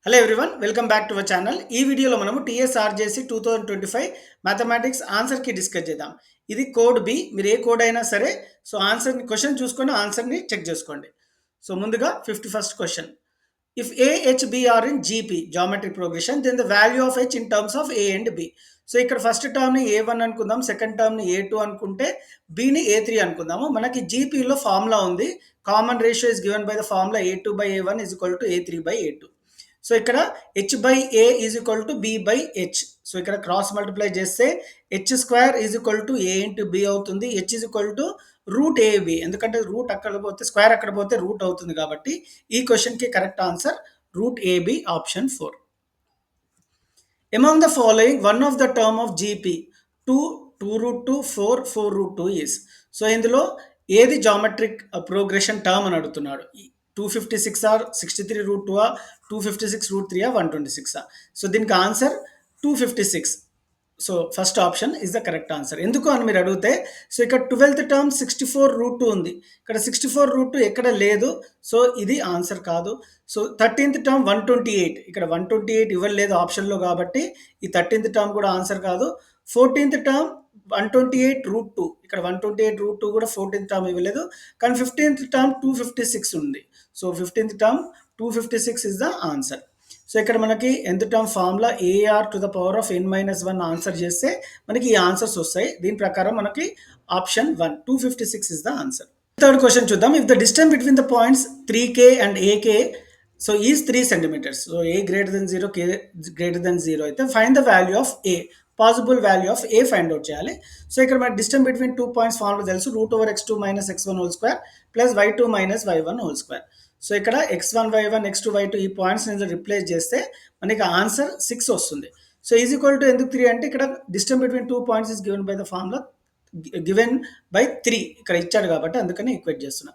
Hello everyone welcome back to our channel. ఈ వీడియోలో మనము టీఎస్ఆర్జేసి 2025 మ్యాథమెటిక్స్ ఆన్సర్కి డిస్కస్ చేద్దాం. ఇది కోడ్ బి. మీరు ఏ కోడ్ అయినా సరే ఆన్సర్ని క్వశ్చన్ చూసుకొని ఆన్సర్ని చెక్ చేసుకోండి. ముందుగా 51st question. If A H B are in GP geometric progression then the value of H in terms of A and B. ఇక్కడ ఫస్ట్ టర్మ్ని ఏ1 అనుకుందాం, సెకండ్ టర్మ్ని ఏ2 అనుకుంటే బిని ఏ3 అనుకుందాము. మనకి జీపీలో ఫార్ములా ఉంది. Common ratio is given by the formula a2/a1 is equal to a3/a2. ఇక్కడ h by A is equal to B by H. ఇక్కడ క్రాస్ మల్టిప్లై చేస్తే H square is equal to A into B అవుతుంది. H is equal to root AB, ఎందుకంటే root అక్కడ పోతే square అక్కడ పోతే route అవుతుంది కాబట్టి ఈ క్వశ్చన్కి correct answer root AB option 4. Among the following, one of the term of GP 2, 2 root 2, 4, 4 root 2 is. ఇందులో ఏది జామెట్రిక్ ప్రోగ్రెషన్ టర్మ్ అని అడుగుతున్నాడు. 256 ఆర్ 63 రూట్ 2 ఆ 256 రూట్ 3 ఆ 126 ఆ. దీనికి answer 256. First option is the correct answer. ఎందుకు అని మీరు అడిగితే ఇక్కడ 12th టర్మ్ 64 రూట్ 2 ఉంది. ఇక్కడ 64 రూట్ 2 ఎక్కడ లేదు. ఇది ఆన్సర్ కాదు. 13th టర్మ్ 128, ఇక్కడ 128 ఇవ్వలేదు ఆప్షన్లో కాబట్టి ఈ 13th టర్మ్ కూడా ఆన్సర్ కాదు. 14th టర్మ్ 128 రూట్ 2, ఇక్కడ 128 రూట్ 2 కూడా 14th టర్మ్ ఇవ్వలేదు. కానీ 15th టర్మ్ 256 ఉంది. 15th term 256 is the answer. ఇక్కడ మనకి nth term formula AR to the power of n-1 answer చేస్తే మనకి ఈ ఆన్సర్స్ వస్తాయి. దీని ప్రకారం మనకి option 1 256 is the answer. Third question చూద్దాం. If the distance between the points 3k and AK is 3 centimeters. A greater than 0, K greater than 0 అయితే find the value of A, possible value of A find out చేయాలి. ఇక్కడ మనకి distance between 2 points formula తెలుసు. √x2 - x1 whole square plus y2 - y1 whole square. ఇక్కడ x1 y1 x2 y2 ఈ points replace చేస్తే మనకి answer 6 వస్తుంది. Is equal to ఎందుకు 3 అంటే ఇక్కడ distance between 2 points is given by the formula given by 3 ఇక్కడ ఇచ్చాడు కాబట్టి అందుకని ఈక్వేట్ చేస్తున్నా.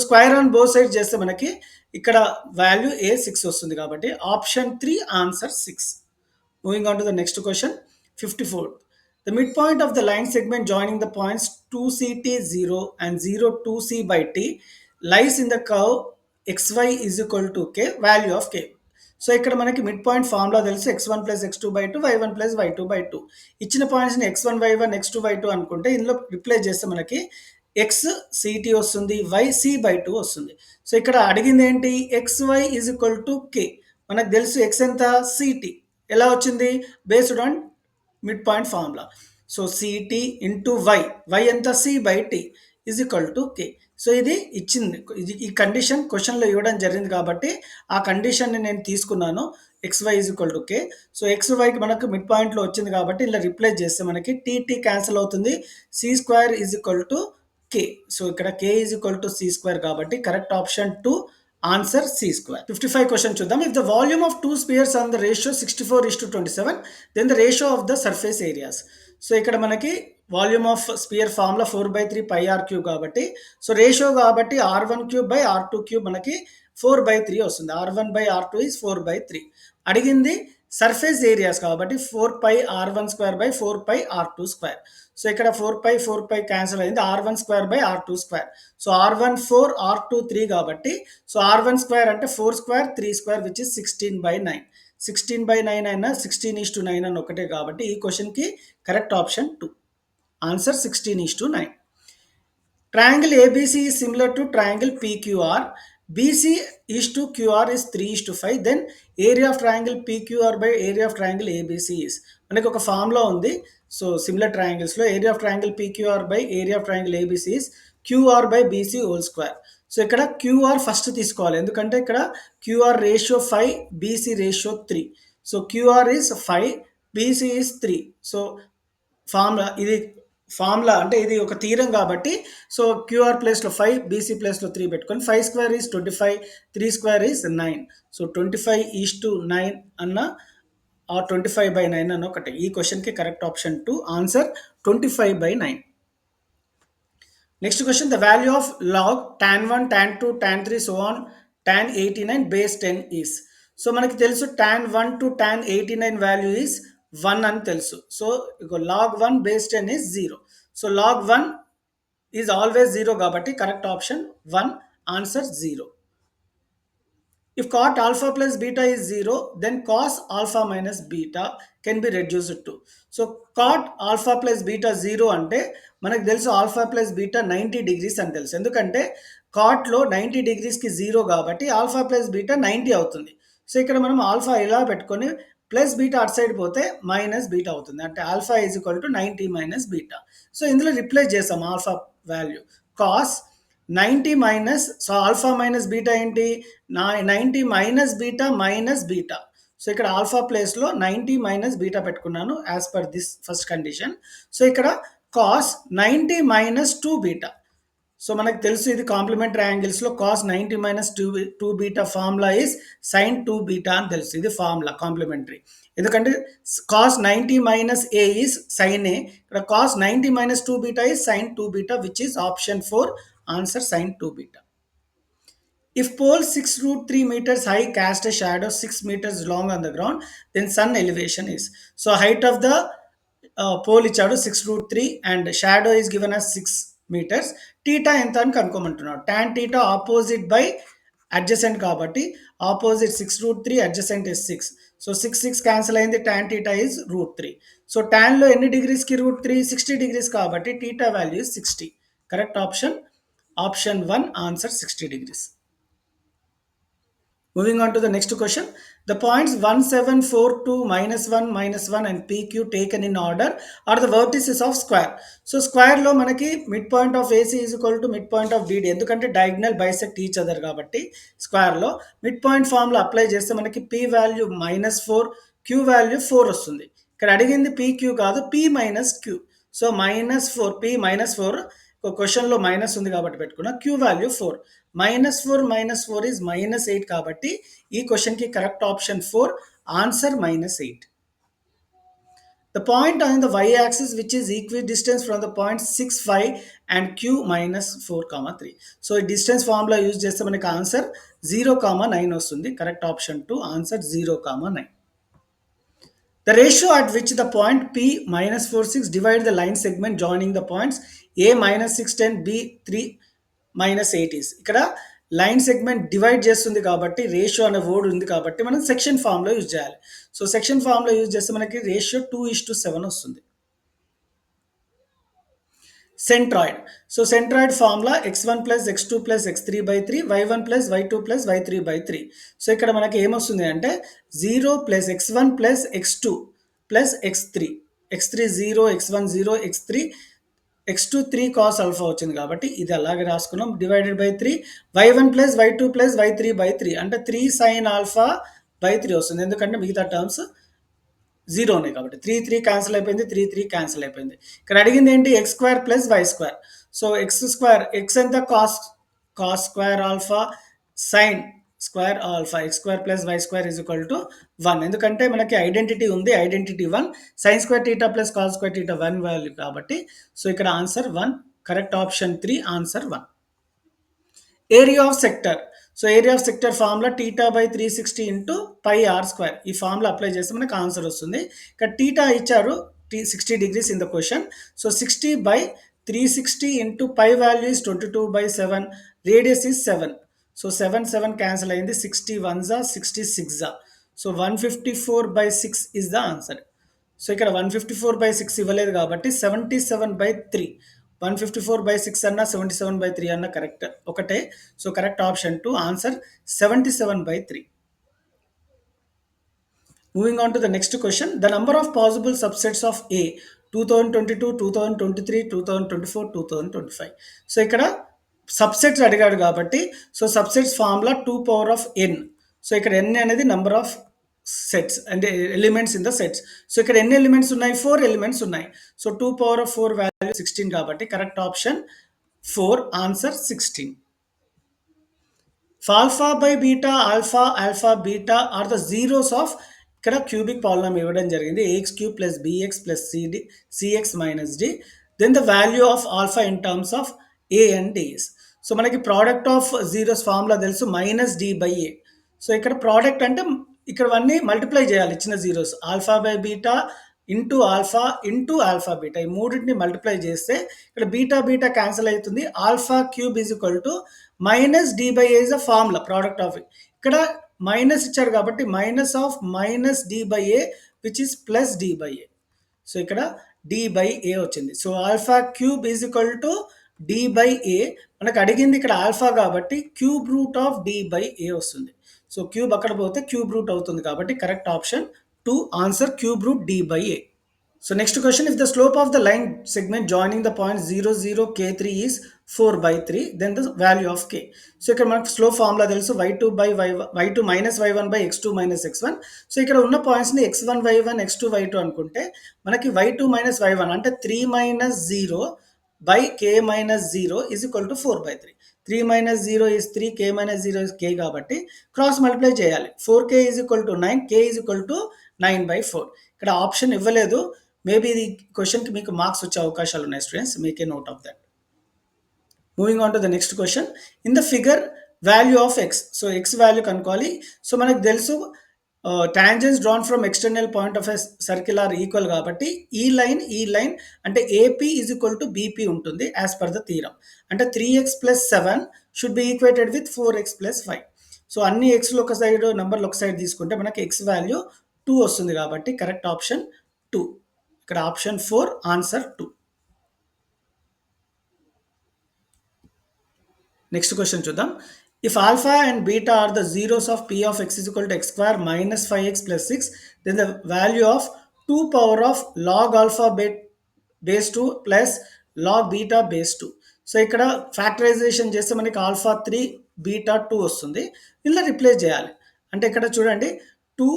స్క్వేర్ ఆన్ బోత్ సైడ్స్ చేస్తే మనకి ఇక్కడ వాల్యూ ఏ 6 వస్తుంది కాబట్టి option 3 answer 6. Moving on to the next question 54. The midpoint of the line segment joining the points 2ct 0 and 0 2c by t lies in the curve xy is equal to k, value of k. ఇక్కడ మనకి mid point formula తెలుసు. x1 + x2/2 y1 + y2/2. ఇచ్చిన పాయింట్స్ని x1 y1 x2 y2 అనుకుంటే ఇందులో replace చేస్తే మనకి x ct వస్తుంది, y c/2 వస్తుంది. ఇక్కడ అడిగింది ఏంటి, xy is equal to k. మనకు తెలుసు x ఎంత, ct. ఎలా వచ్చింది, based on mid point formula. ct into y ఎంత, c/t is equal to k. ఇది ఇచ్చింది, ఈ కండిషన్ క్వశ్చన్లో ఇవ్వడం జరిగింది కాబట్టి ఆ కండిషన్ని నేను తీసుకున్నాను. xy is equal to k. xyకి మనకు మిడ్ పాయింట్లో వచ్చింది కాబట్టి ఇలా రిప్లేస్ చేస్తే మనకి tt క్యాన్సిల్ అవుతుంది. c² is equal to k. ఇక్కడ k is equal to c² కాబట్టి correct option 2 answer c². 55 question చూద్దాం. If the volume of 2 spheres on the ratio 64:27 then the ratio of the surface areas. ఇక్కడ మనకి volume of sphere formula 4/3 πr³ కాబట్టి ratio కాబట్టి r1³ మనకి 4/3 వస్తుంది. r1/r2 is 4/3. అడిగింది surface areas కాబట్టి 4πr1² ఇక్కడ 4π క్యాన్సిల్ అయింది, r1² r2². r1 4 r2 3 కాబట్టి r1² అంటే 4² 3² విచ్ ఇస్ 16/9. 16/9 అయినా 16:9 అని ఒకటే కాబట్టి ఈ క్వశ్చన్కి correct option 2 answer 16:9. Triangle ABC is similar to triangle PQR. BC is to QR is 3:5. Then area of triangle PQR by area of triangle ABC is. మనకి ఒక ఫార్ములా ఉంది. సిమిలర్ ట్రయాంగిల్స్లో area of triangle PQR by area of triangle ABC is QR by BC whole square. ఇక్కడ QR first తీసుకోవాలి, ఎందుకంటే ఇక్కడ QR ratio 5, BC ratio 3. QR is 5, BC is 3. Formula అంటే ఇది ఒక తీరం కాబట్టి QR ప్లేస్లో 5, BC ప్లేస్లో 3 పెట్టుకొని 5² ఈజ్ 25, 3² ఈజ్ 9. 25:9 అన్న ఆ 25/9 అన్న ఒకటి. ఈ క్వశ్చన్కి correct option 2 answer 25/9. Next question, the value of log tan 1 tan 2 tan 3 so on tan 89 base 10 is. మనకి తెలుసు tan 1 to tan 89 value is 1 అని తెలుసు. log 1 base 10 is 0. log 1 is always 0 కాబట్టి correct option 1 answer 0. If cot alpha plus beta is 0, then cos alpha minus beta can be reduced to. So cot alpha plus beta 0 అంటే మనకు తెలుసు alpha plus beta 90 degrees అని తెలుసు. ఎందుకంటే కాట్లో 90 డిగ్రీస్కి 0 కాబట్టి alpha plus beta 90 అవుతుంది. So ఇక్కడ మనం ఆల్ఫా ఇలా పెట్టుకొని ప్లస్ బీటా అటు సైడ్ పోతే మైనస్ బీటా అవుతుంది. అంటే alpha is equal to 90 minus beta. So ఇందులో రిప్లేస్ చేసాం alpha value cos 90 minus, so alpha minus beta ఏంటి 90 minus beta minus beta. So ఇక్కడ ఆల్ఫా ప్లేస్లో 90 మైనస్ బీటా పెట్టుకున్నాను as per this first condition. So ఇక్కడ cos 90 minus 2 beta. So మనకు తెలుసు ఇది complementary యాంగిల్స్లో cos 90 minus 2 beta formula is sine 2 beta అని తెలుసు. ఇది ఫార్ములా కాంప్లిమెంటరీ. ఎందుకంటే cos 90 minus A is sine A, ఇక్కడ cos 90 minus 2 beta is sine 2 beta, which is option 4, answer sine 2 beta. If pole 6 root 3 meters high cast a shadow 6 meters long on the ground, then sun elevation is. So height of the pole ఇచ్చాడు 6 root 3 and shadow is given as 6 meters. Theta ఎంత అని కనుక్కోమంటున్నాడు. tan theta opposite by adjacent కాబట్టి opposite 6 root 3 adjacent is 6. So 6 cancel అయింది, tan theta is root 3. So tan లో ఎన్ని డిగ్రీస్కి root 3 60 degrees కాబట్టి theta value is 60. Correct option option 1, answer 60 degrees. Moving on to the next question. The points 1, 7, 4, 2, -1 and PQ taken in order are the vertices of square. So square లో మనకి midpoint of AC is equal to midpoint of BD. ఎందుకంటే diagonal bisect each other కాబట్టి square లో midpoint formula apply చేస్తే మనకి P value -4, Q value 4 వస్తుంది. ఇక్కడ అడిగింది PQ కాదు, P minus Q. So -4, P -4, క్వశ్చన్లో మైనస్ ఉంది కాబట్టి పెట్టుకున్నా. Q వాల్యూ 4, -4 is -8 కాబట్టి ఈ క్వశ్చన్కి correct option 4, answer -8. The point on the y-axis which is equidistant from the point 6, 5 and Q -4, 3. So ఈ డిస్టెన్స్ ఫార్ములా యూజ్ చేస్తే మనకి ఆన్సర్ 0, 9 వస్తుంది. Correct option 2, answer 0, 9. The ratio at which the point P -46 divide the line segment joining the points A -610, B 3 -8 is. ఇక్కడ line segment divide చేస్తుంది కాబట్టి ratio అనే word ఉంది కాబట్టి మనం సెక్షన్ ఫామ్లో యూజ్ చేయాలి. సో సెక్షన్ ఫామ్లో యూజ్ చేస్తే మనకి రేషియో 2:7 వస్తుంది. Centroid. So centroid formula x1 plus x2 plus x3/3 y1 plus y2 plus y3/3. So ఇక్కడ మనకి ఏమొస్తుంది అంటే 0 plus x1 plus x2 plus x3, x3 0, x1 0, x3 x2 3 cos alpha వచ్చింది కాబట్టి ఇది అలాగే రాసుకున్నాం. Divided by 3 y1 plus y2 plus y3/3 అంటే 3 సైన్ ఆల్ఫా బై 3 వస్తుంది. ఎందుకంటే మిగతా టర్మ్స్ 0 ఉన్నాయి కాబట్టి 3 క్యాన్సిల్ అయిపోయింది, 3 క్యాన్సిల్ అయిపోయింది. ఇక్కడ అడిగింది ఏంటి x² plus y². So x² x ఎంత cos square alpha sine square alpha x² plus y² is equal to 1. ఎందుకంటే మనకి ఐడెంటిటీ ఉంది, identity 1, sine square theta plus cos square theta 1 value కాబట్టి సో ఇక్కడ answer 1, correct option 3, answer 1. Area of sector. So area of sector formula θ/360 into pi r². ఈ formula apply చేస్తే మనకు answer వస్తుంది. ఇక్కడ టీటా ఇచ్చారు 60 degrees in the question. So 60/360 into pi value is 22/7, radius is 7. So 7 cancel అయింది, 60 1s 66. So 154/6 is the answer. So ఇక్కడ 154/6 ఇవ్వలేదు కాబట్టి 77/3, 154/6 అన్న 77/3 అన్న కరెక్ట్ ఒకటే. So correct option 2, answer 77/3. Moving on to the next question. The number of possible subsets of A 2022, 2023, 2024, 2025. So ఇక్కడ subsets అడిగాడు కాబట్టి so subsets formula 2^n. So ఇక్కడ n అనేది నెంబర్ ఆఫ్ సెట్స్ అంటే elements in the sets. So ఇక్కడ ఎన్ని elements ఉన్నాయి, 4 elements ఉన్నాయి. సో 2^4 వాల్యూ 16 కాబట్టి correct option 4, answer 16. Alpha by beta, alpha, alpha beta are the zeros of, ఇక్కడ cubic polynomial ఇవ్వడం జరిగింది ax³ plus bx plus cx minus d. Then the value of alpha in terms of a and d's. So మనకి product of zeros formula తెలుసు -d/a. So ఇక్కడ product అంటే ఇక్కడ అన్నీ multiply చేయాలి ఇచ్చిన zeros. Alpha by beta into alpha beta, ఈ మూడింటిని మల్టిప్లై చేస్తే ఇక్కడ బీటా క్యాన్సిల్ అవుతుంది. Alpha cube is equal to -d/a is the formula product of. ఇక్కడ మైనస్ ఇచ్చాడు కాబట్టి minus of minus D by A which is plus D by A. So ఇక్కడ D by A వచ్చింది. So alpha cube is equal to D by A. మనకు అడిగింది ఇక్కడ alpha కాబట్టి cube root of D by A వస్తుంది. So cube అక్కడ పోతే cube root అవుతుంది కాబట్టి correct option 2 answer cube root D by A. So next question, if the slope of the line segment joining the point 0, 0, k3 is 4 by 3, then the value of k. So ఇక్కడ మనకు slope formula తెలుసు y2 by y2 minus y1 by x2 minus x1. So ఇక్కడ ఉన్న పాయింట్స్ని x1 y1 x2 y2 అనుకుంటే మనకి y2 minus y1 అంటే 3 minus 0 by k minus 0 is equal to 4 by 3. 3 minus 0 is 3, k minus 0 is k కాబట్టి cross multiply చేయాలి. 4k is equal to 9, k is equal to 9 by 4. ఇక్కడ option ఇవ్వలేదు. Maybe ఇది క్వశ్చన్కి మీకు మార్క్స్ వచ్చే అవకాశాలు ఉన్నాయి students, make a note of that. Moving on to the next question, in the figure value of X. So X value కనుక్కోవాలి. So మనకు తెలుసు tangents drawn from external point of a circle are equal కాబట్టి ఈ line అంటే AP is equal to BP ఉంటుంది as per the theorem. అంటే 3x plus 7 should be equated with 4x plus 5. So అన్ని ఎక్స్లు ఒక సైడ్ నెంబర్లు ఒక సైడ్ తీసుకుంటే మనకి ఎక్స్ వాల్యూ 2 వస్తుంది కాబట్టి కరెక్ట్ ఆప్షన్ 2. ఇక్కడ ఆప్షన్ 4 ఆన్సర్ 2. నెక్స్ట్ క్వశ్చన్ చూద్దాం. If alpha and beta are the zeros of P of x is equal to x square minus 5x plus 6, then the value of 2 power of log alpha base 2 plus log beta base 2. So ఇక్కడ factorization చేస్తే మనకి alpha 3 beta 2 వస్తుంది. ఇలా replace చేయాలి. అంటే ఇక్కడ చూడండి 2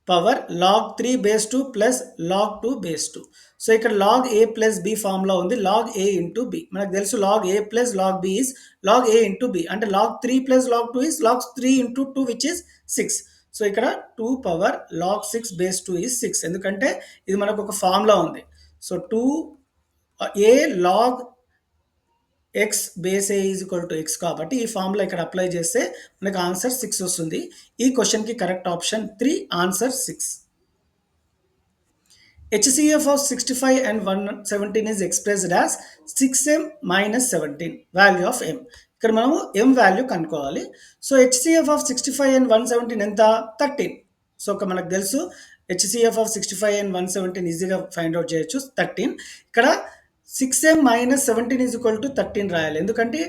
power log 3 base 2 plus log 2 base 2. So ఇక్కడ log A plus B formula ఉంది, లాగ్ ఏ ఇంటూ బి. మనకు తెలుసు log A plus log B is log A into B. అంటే log 3 plus log 2 is log 3 into 2 which is 6. So ఇక్కడ 2 power log 6 base 2 is 6. ఎందుకంటే ఇది మనకు ఒక formula ఉంది. So 2 a log x base a is equal to x కాబట్టి ఈ formula ఇక్కడ అప్లై చేస్తే మనకు ఆన్సర్ 6 వస్తుంది. ఈ క్వశ్చన్కి correct option 3 answer 6. HCF of 65 and 117 is expressed as 6m minus 17 value of m. ఇక్కడ మనము m వాల్యూ కనుక్కోవాలి. సో HCF of 65 and 117 ఎంత 13. సో మనకు తెలుసు HCF of 65 and 117 ఈజీగా ఫైండ్ అవుట్ చేయొచ్చు 13. ఇక్కడ 6m minus 17 is equal to 13 రాయాలి. ఎందుకంటే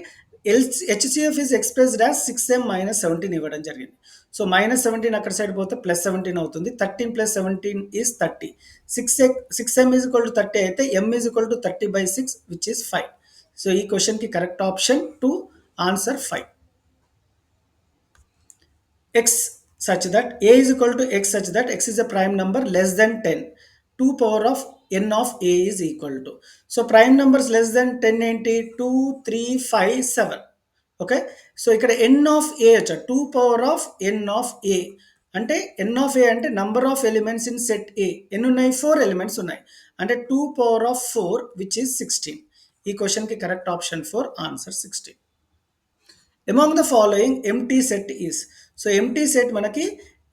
HCF is expressed as 6m minus 17 ఇవ్వడం జరిగింది. సో మైనస్ 17 అక్కడ సైడ్ పోతే ప్లస్ 17 అవుతుంది. 13 plus 17 is 30. 6m is equal to 30 అయితే m is equal to 30 by 6 which is 5. So ఈ క్వశ్చన్కి correct option 2 answer 5. x such that a is equal to x such that x is a prime number less than 10. 2 power of n of a is equal to. So prime numbers less than 10 ఏంటి 2, 3, 5, 7. Okay. So ఇక్కడ n of A వచ్చా 2 power of n of A అంటే n of A అంటే number of elements in set A. ఎన్ని ఉన్నాయి 4 elements ఉన్నాయి. అంటే 2 power of 4 which is 16. ఈ క్వశ్చన్కి correct option 4 answer 16. Among the following empty set is. So empty set మనకి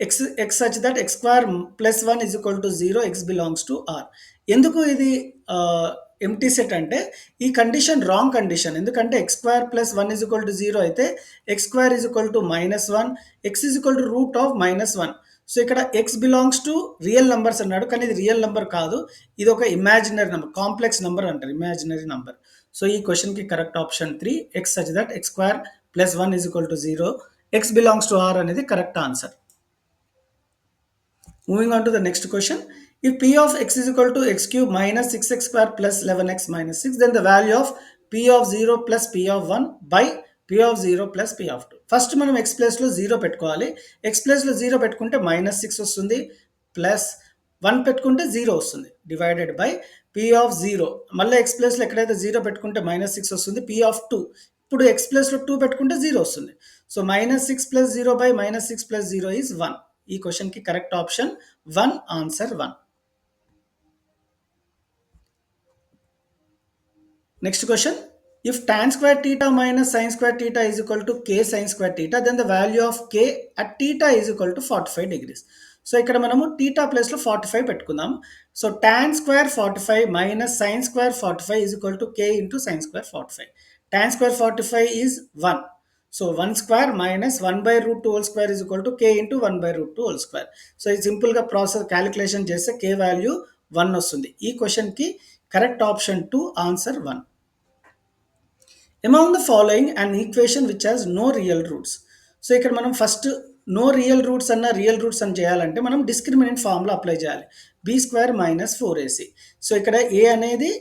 x such that x square plus 1 is equal to 0, x belongs to R. ఎందుకు ఇది empty set అంటే ఈ condition wrong condition. ఎందుకంటే X square plus 1 is equal to 0 అయితే X square is equal to -1, x is equal to root of -1. So ఇక్కడ X belongs to real numbers అన్నాడు, కానీ ఇది రియల్ నెంబర్ కాదు, ఇది ఒక ఇమాజినరీ నెంబర్, కాంప్లెక్స్ నెంబర్ అంటారు, ఇమాజినరీ నెంబర్. సో ఈ క్వశ్చన్కి correct option 3 X such that X square plus 1 is equal to 0, X belongs to are అనేది correct answer. Moving on to the next question. If p of x is equal to x cube minus 6x square plus 11x minus 6, then the value of p of 0 plus p of 1 by p of 0 plus p of 2. First మనం x ప్లేస్లో 0 పెట్టుకోవాలి. x ప్లేస్లో 0 పెట్టుకుంటే -6 వస్తుంది, plus 1 పెట్టుకుంటే 0 వస్తుంది, divided by p of 0. మళ్ళీ x ప్లేస్లో ఎక్కడైతే 0 పెట్టుకుంటే -6 వస్తుంది, p of 2. ఇప్పుడు x ప్లేస్లో 2 పెట్టుకుంటే 0 వస్తుంది. So -6 plus 0 by -6 plus 0 is 1. ఈ క్వశ్చన్కి correct option 1 answer 1. Next question. If tan square theta minus sin square theta is equal to k sin square theta, then the value of k at theta is equal to 45 degrees. So ఇక్కడ మనము theta ప్లేస్లో 45 పెట్టుకుందాం. So tan square 45 minus sin square 45 is equal to k into sin square 45. Tan square 45 is 1. So 1 square minus 1/√2 whole square is equal to k into 1/√2 whole square. So ఇది సింపుల్గా process calculation చేస్తే k value 1 వస్తుంది. ఈ క్వశ్చన్కి correct option 2 answer 1. Among the following and equation which has no real roots. So ఇక్కడ మనం first no real roots అన్న real roots అని చేయాలంటే మనం డిస్క్రిమినెంట్ ఫార్ములా అప్లై చేయాలి. b² minus 4ac. సో ఇక్కడ a అనేది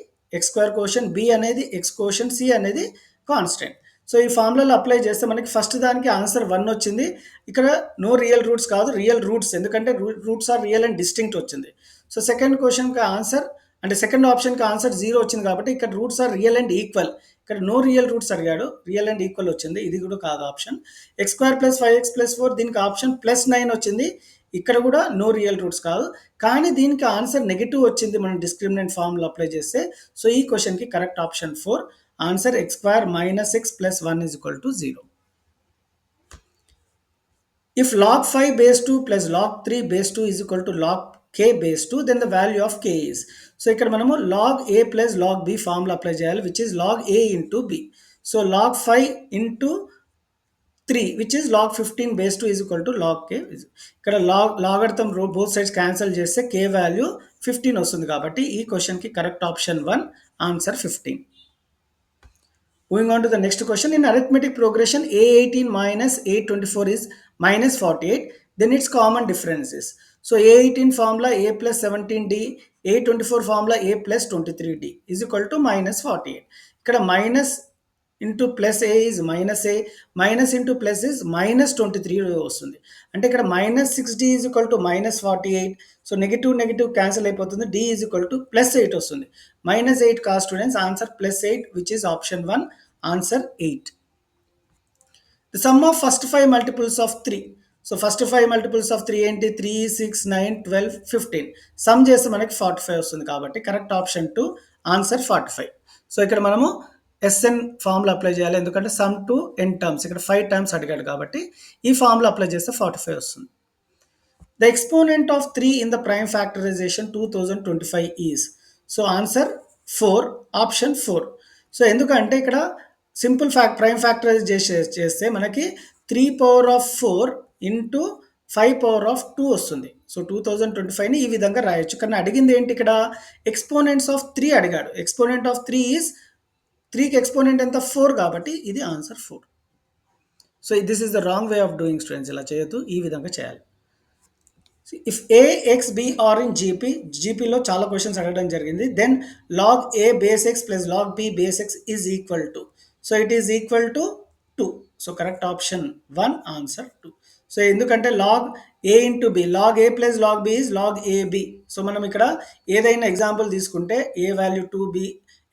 x² కోషన్, b అనేది x కోషన్, c అనేది కాన్స్టెంట్. సో ఈ ఫార్ములాలో అప్లై చేస్తే మనకి ఫస్ట్ దానికి ఆన్సర్ 1 వచ్చింది. ఇక్కడ నో రియల్ రూట్స్ కాదు, రియల్ రూట్స్, ఎందుకంటే roots are real and distinct వచ్చింది. సో సెకండ్ క్వశ్చన్కి ఆన్సర్ అంటే సెకండ్ ఆప్షన్కి ఆన్సర్ 0 వచ్చింది కాబట్టి ఇక్కడ roots are real and equal. ఇక్కడ నో రియల్ రూట్స్ అడిగాడు, రియల్ అండ్ ఈక్వల్ వచ్చింది, ఇది కూడా కాదు ఆప్షన్. x² + 5x + 4 దీనికి ఆప్షన్ +9 వచ్చింది, ఇక్కడ కూడా నో రియల్ రూట్స్ కాదు. కానీ దీనికి ఆన్సర్ నెగిటివ్ వచ్చింది మనం డిస్క్రిమినెంట్ ఫార్ములా అప్లై చేస్తే. సో ఈ క్వశ్చన్కి correct option 4 answer x² - x + 1 = 0. If log 5 base 2 plus log 3 base 2 is equal to log k base 2, then the value of k is. So ఇక్కడ మనము log a plus log b formula apply చేయాలి, which is log a into b. So log 5 into 3, which is log 15 base 2 is equal to log k. ఇక్కడ logarithm both sides cancel చేస్తే k value 15 వస్తుంది కాబట్టి ఈ క్వశ్చన్కి correct option 1 answer 15. Moving on to the next question. In arithmetic progression, a18 minus a24 is minus 48. Then its common differences. So a18 formula a plus 17d, a24 formula a plus 23d is equal to minus 48. ఇక్కడ minus into plus a is minus a, minus into plus is minus 23 వస్తుంది. అంటే ఇక్కడ minus 6d is equal to minus 48. So negative negative cancel అయిపోతుంది, d is equal to plus 8 వస్తుంది. minus 8 కాదు students, answer plus 8, which is option 1, answer 8. The sum of first 5 multiples of 3. So first 5 multiples of 3 ఏంటి? 3, 6, 9, 12, 15. Some చేస్తే మనకి 45 వస్తుంది కాబట్టి correct option 2 answer 45. So ఇక్కడ మనము ఎస్ఎన్ ఫార్ములా అప్లై చేయాలి, ఎందుకంటే సమ్ టు n టర్మ్స్, ఇక్కడ 5 టర్మ్స్ అడిగాడు కాబట్టి ఈ ఫార్ములా అప్లై చేస్తే 45 వస్తుంది. The exponent of 3 in the prime factorization 2025 is. So answer 4, option 4. So ఎందుకంటే ఇక్కడ సింపుల్ ప్రైమ్ ఫ్యాక్టరైజ్ చేస్తే మనకి 3^4 ఇంటూ 5^2 వస్తుంది. సో 2025ని ఈ విధంగా రాయొచ్చు. కానీ అడిగింది ఏంటి? ఇక్కడ ఎక్స్పోనెంట్స్ ఆఫ్ 3 అడిగాడు. ఎక్స్పోనెంట్ ఆఫ్ 3 ఈజ్ 3కి ఎక్స్పోనెంట్ ఎంత? 4 కాబట్టి ఇది answer 4. So this is the wrong way of doing students, ఇలా చేయొద్దు, ఈ విధంగా చేయాలి. If A X B are in జీపీలో చాలా క్వశ్చన్స్ అడగడం జరిగింది. Then log A base X plus log B base X is equal to, so it is equal to 2. So correct option 1 answer 2. So ఎందుకంటే log A into B, log A plus log B is log AB. So మనం ఇక్కడ ఏదైనా example తీసుకుంటే A value 2, B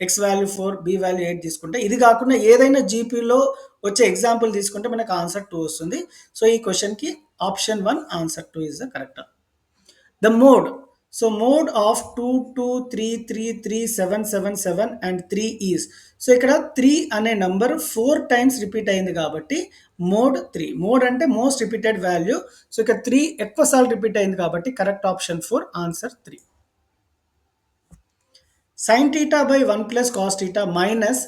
X value 4, B value 8 తీసుకుంటే, ఇది కాకుండా ఏదైనా జీపీలో వచ్చే ఎగ్జాంపుల్ తీసుకుంటే మనకు ఆన్సర్ 2 వస్తుంది. సో ఈ క్వశ్చన్కి option 1 answer 2 is the correct. The mode. So mode of 2, 2, 3, 3, 3, 7, 7, 7 and 3 is. So ఇక్కడ 3 అనే నంబర్ 4 టైమ్స్ రిపీట్ అయింది కాబట్టి మోడ్ 3. మోడ్ అంటే మోస్ట్ రిపీటెడ్ వాల్యూ. సో ఇక్కడ 3 ఎక్కువ సార్లు రిపీట్ అయింది కాబట్టి correct option 4 answer 3. sin theta by 1 plus cos theta minus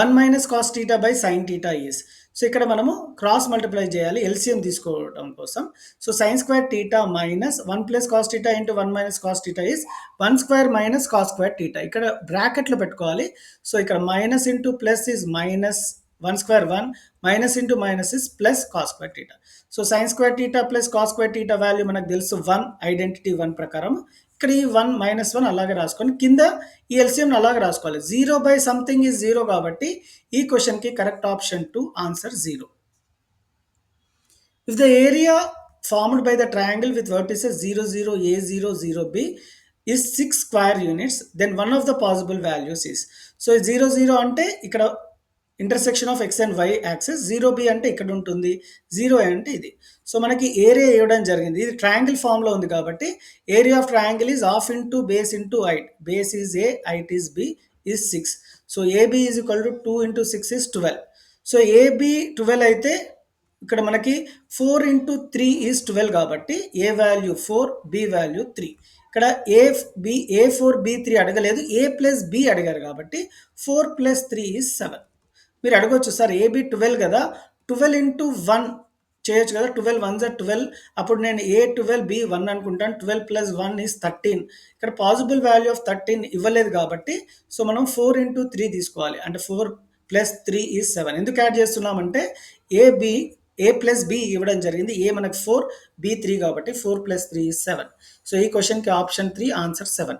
1 minus cos theta by sin theta is. So ఇక్కడ మనము క్రాస్ మల్టిప్లై చేయాలి ఎల్సిఎం తీసుకోవడం కోసం. So sine square theta minus 1 plus cos theta into 1 minus cos theta is 1 square minus cos square theta. ఇక్కడ బ్రాకెట్లో పెట్టుకోవాలి. So ఇక్కడ minus into plus is minus 1 square 1, minus into minus is plus cos square theta. So sine square theta plus cos square theta value మనకు తెలుసు 1, identity 1 ప్రకారం. ఇక్కడ ఈ 1 minus 1 అలాగే రాసుకొని కింద ఈ ఎల్సిఎం అలాగే రాసుకోవాలి. 0 బై సంథింగ్ ఈజ్ 0 కాబట్టి ఈ క్వశ్చన్కి correct option 2 answer 0. If the area formed by the triangle with vertices 0, 0, a 0, 0b is 6 square units, then one of the possible values is. So 0, 0 అంటే ఇక్కడ intersection of x and y axis, 0b అంటే ఇక్కడ ఉంటుంది, 0 అంటే ఇది. So మనకి area ఇవ్వడం జరిగింది, ఇది ట్రయాంగిల్ ఫామ్లో ఉంది కాబట్టి area of triangle is half into base into height. Base is a, height is b, is 6. So ab is equal to 2 into 6 is 12. So ab 12 అయితే ఇక్కడ మనకి 4 ఇంటూ 3 ఈజ్ 12 కాబట్టి ఏ వాల్యూ 4, బి వాల్యూ 3. ఇక్కడ A4 B3 అడగలేదు, A plus B అడిగారు కాబట్టి 4 plus 3 is 7. మీరు అడగొచ్చు సార్ ఏబి 12 కదా, 12 ఇంటూ 1 చేయొచ్చు కదా. 12 వన్స్ ఆర్ 12. అప్పుడు నేను ఏ 12 బి 1 అనుకుంటాను. 12 ప్లస్ 1 ఈస్ 13. ఇక్కడ పాసిబుల్ వాల్యూ ఆఫ్ 13 ఇవ్వలేదు కాబట్టి సో మనం 4 ఇంటూ 3 తీసుకోవాలి. అంటే 4 ప్లస్ 3 ఈజ్ 7. ఎందుకు యాడ్ చేస్తున్నామంటే ఏ ప్లస్ బి ఇవ్వడం జరిగింది. ఏ మనకు 4, బి 3 కాబట్టి 4 ప్లస్ 3 ఈజ్ 7. సో ఈ క్వశ్చన్కి option 3 answer 7.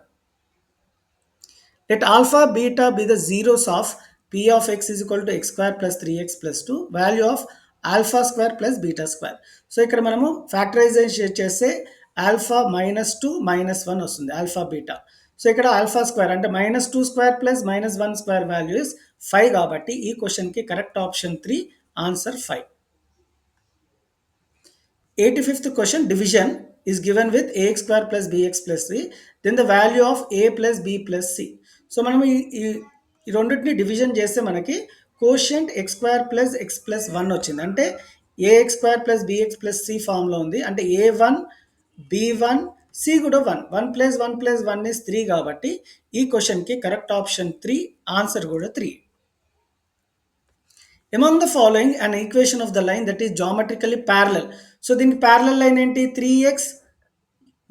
Let alpha beta be the zeros of p of x is equal to x square plus 3x plus 2 value of alpha square plus beta square. So ఇక్కడ మనము factorisation చేస్తే alpha -2 -1 వస్తుంది alpha beta. So ఇక్కడ alpha square అంటే -2 square plus -1 square value is 5 కాబట్టి ఈ క్వశ్చన్కి correct option 3 answer 5. 85th question, division is given with ax square plus bx plus c, then the value of a plus b plus c. So మనం ఈ రెండింటిని division చేస్తే మనకి quotient x square plus x plus 1 వచ్చింది. అంటే ax square plus bx plus c ఫామ్లో ఉంది. అంటే A1 B1 సి కూడా 1 1 ప్లస్ 1 ప్లస్ 1 ఇస్ 3 కాబట్టి ఈ క్వశ్చన్కి కరెక్ట్ ఆప్షన్ 3 ఆన్సర్ కూడా 3. Among the following an equation of the line that is geometrically parallel. So దీనికి ప్యారలల్ లైన్ ఏంటి? 3x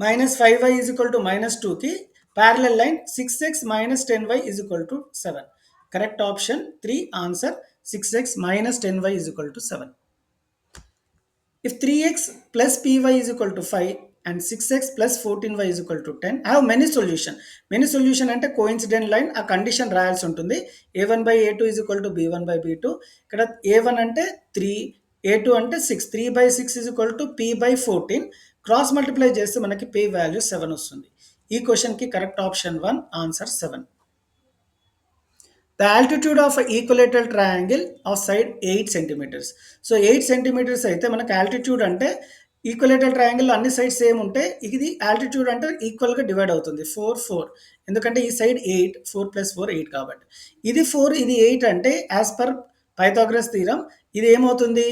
minus 5y is equal to minus 2 ki parallel line 6x minus 10y is equal to 7. Correct option 3 answer 6x minus 10y is equal to 7. If 3x plus py is equal to 5 and 6x plus 14y is equal to 10, I have many solution. Many solution అంటే coincident line ఆ condition రాయాల్సి ఉంటుంది. a1 by a2 is equal to b1 by b2. ఇక్కడ a1 అంటే 3, a2 అంటే 6, 3 by 6 is equal to p by 14. Cross multiply చేస్తే మనకి p value 7 వస్తుంది. ఈ క్వశ్చన్కి correct option 1 answer 7. The altitude of an equilateral triangle of side 8 centimeters. So 8 centimeters అయితే మనకు altitude అంటే ఈక్వలేటరల్ ట్రయాంగిల్ అన్ని సైడ్స్ సేమ్ ఉంటే ఇది ఆల్టిట్యూడ్ అంటే ఈక్వల్గా డివైడ్ అవుతుంది 4 4. ఎందుకంటే ఈ సైడ్ 8, 4 ప్లస్ 4 8 కాబట్టి ఇది 4 ఇది 8 అంటే యాజ్ పర్ పైథాగరస్ థీరం ఇది ఏమవుతుంది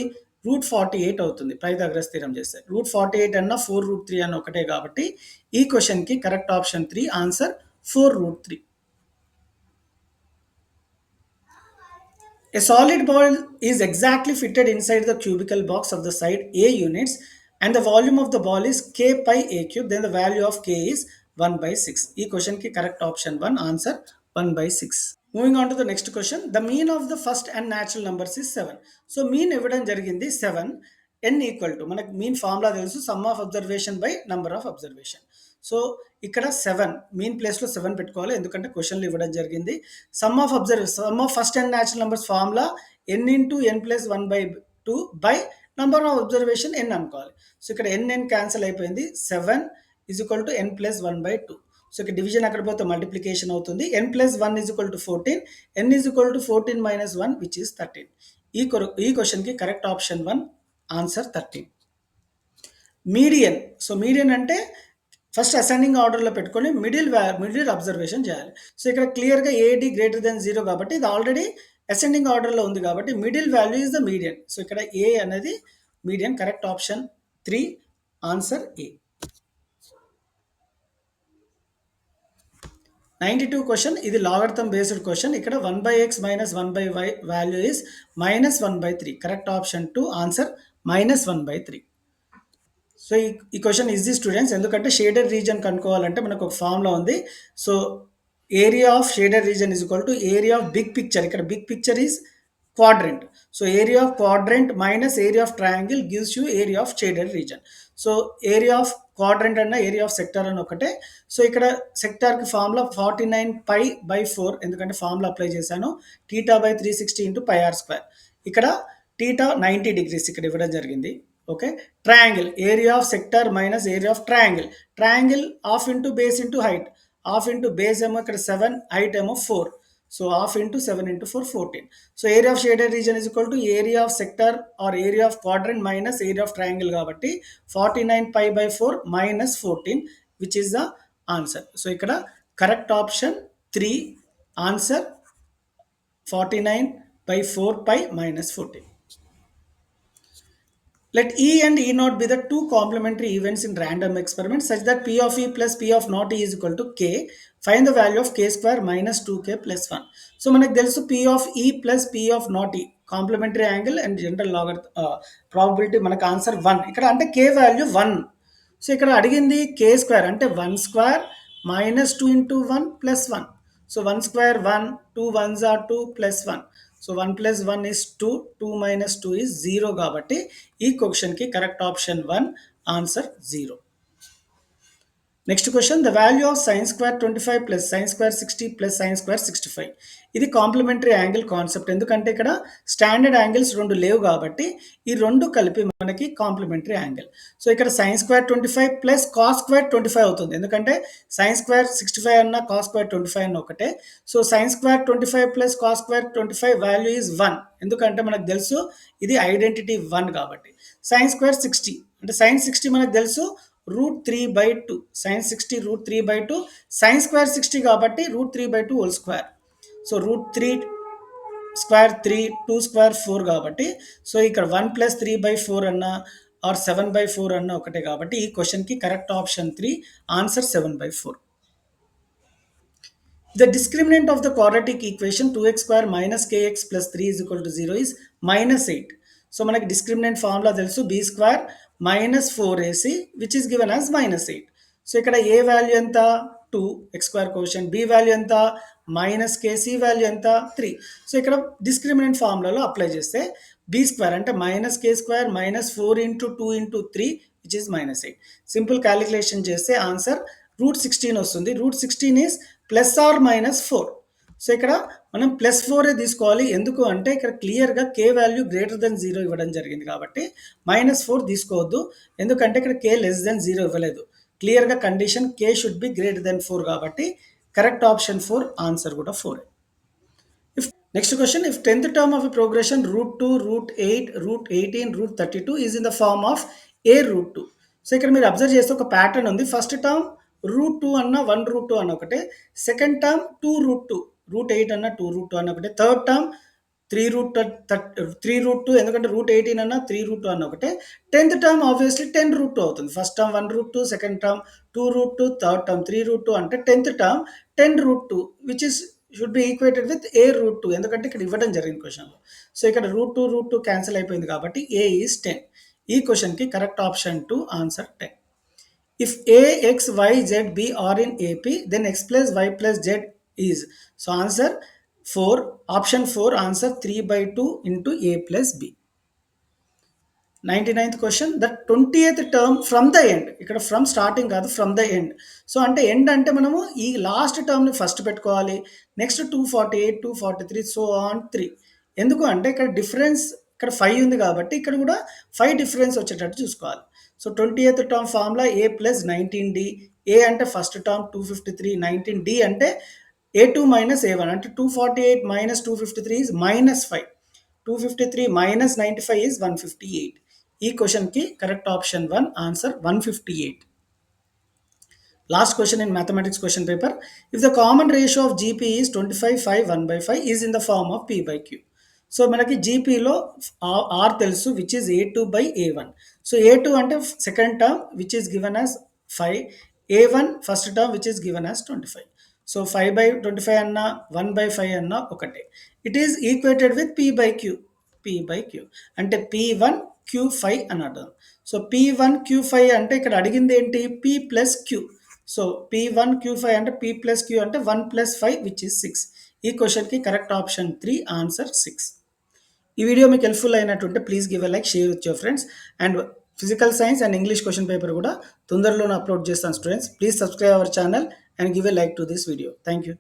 √48 అవుతుంది. పైథాగరస్ థీరం చేస్తే √48 అన్న 4√3 అన్న ఒకటే కాబట్టి ఈ క్వశ్చన్కి correct option 3 answer 4√3. A solid ball is exactly fitted inside the cubical box of the side A units and the volume of the ball is k pi a cube, then the value of k is 1 by 6. ఈ క్వశ్చన్కి correct option 1 answer 1 by 6. Moving on to the next question. The mean of the first and natural numbers is 7. So mean ఇవ్వడం జరిగింది 7. n equal to మనకు mean formula తెలుసు some of observation by number of observation. So ఇక్కడ 7 mean ప్లేస్లో 7 పెట్టుకోవాలి ఎందుకంటే క్వశ్చన్లు ఇవ్వడం జరిగింది. Some of first and natural numbers formula n into n plus 1 by 2 by number of observation n అనుకోవాలి. సో ఇక్కడ n క్యాన్సిల్ అయిపోయింది 7 is equal to n plus 1 by 2. So ఇక్కడ డివిజన్ అక్కడ పోతే మల్టిప్లికేషన్ అవుతుంది. n plus 1 is equal to 14, n is equal to 14 minus 1 which is 13. ఈ క్వశ్చన్కి correct option 1 answer 13. Median. So median అంటే ఫస్ట్ అసెండింగ్ ఆర్డర్లో పెట్టుకొని మిడిల్ అబ్జర్వేషన్ చేయాలి. సో ఇక్కడ క్లియర్గా ఏడి గ్రేటర్ దెన్ 0 కాబట్టి ఇది ఆల్రెడీ అసెండింగ్ ఆర్డర్లో ఉంది కాబట్టి middle value is the median. So ఇక్కడ ఏ అనేది median. Correct option 3 answer a. 92 question ఇది లాగర్థం బేస్డ్ క్వశ్చన్. ఇక్కడ 1 by x minus 1 by y value is -1 by 3. Correct option 2 answer -1 by 3. So ఈ question easy students ఎందుకంటే shaded region కనుక్కోవాలంటే మనకు ఒక formula ఉంది. So area of shaded region is equal to area of big picture. ఇక్కడ big picture is quadrant. So area of quadrant minus area of triangle gives you area of shaded region. So area of quadrant అన్న area of sector అని ఒకటే. So ఇక్కడ సెక్టార్కి formula 49 pi by 4 ఎందుకంటే formula apply చేశాను. θ by 360 into πr square. ఇక్కడ θ 90 degrees ఇక్కడ ఇవ్వడం జరిగింది. Okay. Triangle area of sector minus area of triangle. Triangle half into base into height. Half into base ఏమో ఇక్కడ 7, హైట్ ఏమో 4. So half into 7 into 4 14. So area of shaded region is equal to area of sector or area of quadrant minus area of triangle కాబట్టి 49 pi by 4 minus 14 which is the answer. So ఇక్కడ correct option 3 answer 49 by 4 pi minus 14. Let E and E naught be the two complementary events in random experiment such that P of E plus P of not E is equal to K. Find the value of K square minus 2K plus 1. So మనకు తెలుసు P of E plus P of not E complementary angle and general లాగర్ probability మనకు answer 1. ఇక్కడ అంటే k value 1. So ఇక్కడ అడిగింది k square అంటే 1 square minus 2 into 1 plus 1. So 1 square 1, 2 1s are 2 plus 1. So 1 plus 1 is 2, 2 minus 2 is 0 కాబట్టి ఈ క్వశ్చన్కి correct option 1 answer 0. Next question the value of sine square 25 plus sine square 60 plus sine square 65. ఇది complementary angle concept. ఎందుకంటే ఇక్కడ standard angles రెండు లేవు కాబట్టి ఈ రెండు కలిపి మనకి కాంప్లిమెంటరీ యాంగిల్. సో ఇక్కడ sine square 25 plus cos square 25 అవుతుంది. ఎందుకంటే సైన్ స్క్వేర్ 65 అన్న కాస్ స్క్వేర్ 25 అన్న ఒకటే. So sine square 25 plus cos square 25 value is 1. ఎందుకంటే మనకు తెలుసు ఇది ఐడెంటిటీ 1 కాబట్టి. సైన్ స్క్వేర్ 60 అంటే సైన్ 60 మనకు తెలుసు √3/2. సైన్ 60 √3/2. సైన్ స్క్వేర్ 60 కాబట్టి √3/2 whole square. So √3 square 3, 2 square 4 కాబట్టి సో ఇక్కడ 1 ప్లస్ 3/4 అన్న ఆర్ 7/4 అన్న ఒకటే కాబట్టి ఈ క్వశ్చన్కి correct option 3 answer 7/4. The discriminant of the quadratic equation 2x square minus kx plus 3 is equal to 0 is -8. So మనకి discriminant formula తెలుసు b square minus 4ac which is given as -8. So ఇక్కడ a value ఎంత 2 x square quotient, b value ఎంత minus k, c value ఎంత 3. So ఇక్కడ discriminant ఫార్ములాలో apply చేస్తే b square అంటే minus k square minus 4 into 2 into 3 which is -8. Simple calculation చేస్తే answer √16 వస్తుంది. √16 is plus or minus 4. So ఇక్కడ మనం +4 తీసుకోవాలి. ఎందుకు అంటే ఇక్కడ క్లియర్గా k వాల్యూ గ్రేటర్ దెన్ 0 ఇవ్వడం జరిగింది కాబట్టి -4 తీసుకోవద్దు. ఎందుకంటే ఇక్కడ k లెస్ దెన్ 0 ఇవ్వలేదు. క్లియర్గా condition k should be greater than 4 కాబట్టి కరెక్ట్ ఆప్షన్ 4 ఆన్సర్ కూడా 4. Next question, if 10th term of a progression √2, √8, √18, √32 is in the form of a √2. So ఇక్కడ మీరు అబ్జర్వ్ చేస్తే ఒక ప్యాటర్న్ ఉంది. ఫస్ట్ టర్మ్ √2 అన్న 1√2 అన్న ఒకటే, సెకండ్ టర్మ్ 2√2, √8 అన్న 2√2 అన్న ఒకటే, థర్డ్ టర్మ్ 3√2 ఎందుకంటే √18 అన్న 3√2 అన్న ఒకటే, 10th టర్మ్ ఆబ్వియస్లీ 10√2 అవుతుంది. First term 1√2, second term 2√2, third term 3√2 అంటే 10th term 10√2 which is should be equated with a √2 ఎందుకంటే ఇక్కడ ఇవ్వడం జరిగింది క్వశ్చన్లో. సో ఇక్కడ √2 క్యాన్సిల్ అయిపోయింది కాబట్టి a ఈజ్ 10. ఈ క్వశ్చన్కి correct option 2 answer 10. If a, x, y, z, b are in AP, then x plus y plus z is. So answer 4, option 4 answer 3/2 into a plus b. 99th question, the 20th term from the end. ఇక్కడ from starting కాదు from the end. So అంటే end అంటే మనము ఈ last టర్మ్ని first పెట్టుకోవాలి. Next 248, 243 so on 3. ఎందుకు అంటే ఇక్కడ డిఫరెన్స్ ఇక్కడ 5 ఉంది కాబట్టి ఇక్కడ కూడా 5 డిఫరెన్స్ వచ్చేటట్టు చూసుకోవాలి. So 20th term formula a plus 19d. a అంటే ఫస్ట్ టర్మ్ 253, 19d అంటే a2 మైనస్ a1 అంటే 248 మైనస్ 253 ఈజ్ -5. 253 minus 95 is 158. ఈ క్వశ్చన్కి correct option 1 answer 158. Last question in mathematics question paper. If the common ratio of GP is 25, 5, 1/5 is in the form of P/Q. So మనకి జీపీలో are తెలుసు which is a2/a1. So a2 అంటే second term which is given as 5, a1 first term which is given as 25. So 5/25 అన్న 1/5 అన్న ఒకటే. It is equated with p/q అంటే p1 q5 అని అర్థం. So p1 q5 అంటే ఇక్కడ అడిగింది ఏంటి p plus q. So p1 q5 అంటే p ప్లస్ q అంటే 1 ప్లస్ 5 విచ్ ఈస్ 6. ఈ క్వశ్చన్కి కరెక్ట్ ఆప్షన్ 3 ఆన్సర్ 6. ఈ వీడియో మీకు హెల్ప్ఫుల్ అయినట్టుంటే please give a like, share with your friends. And physical science and English question paper కూడా తొందరలోనే upload చేస్తాను students. Please subscribe our channel and give a like to this video. Thank you.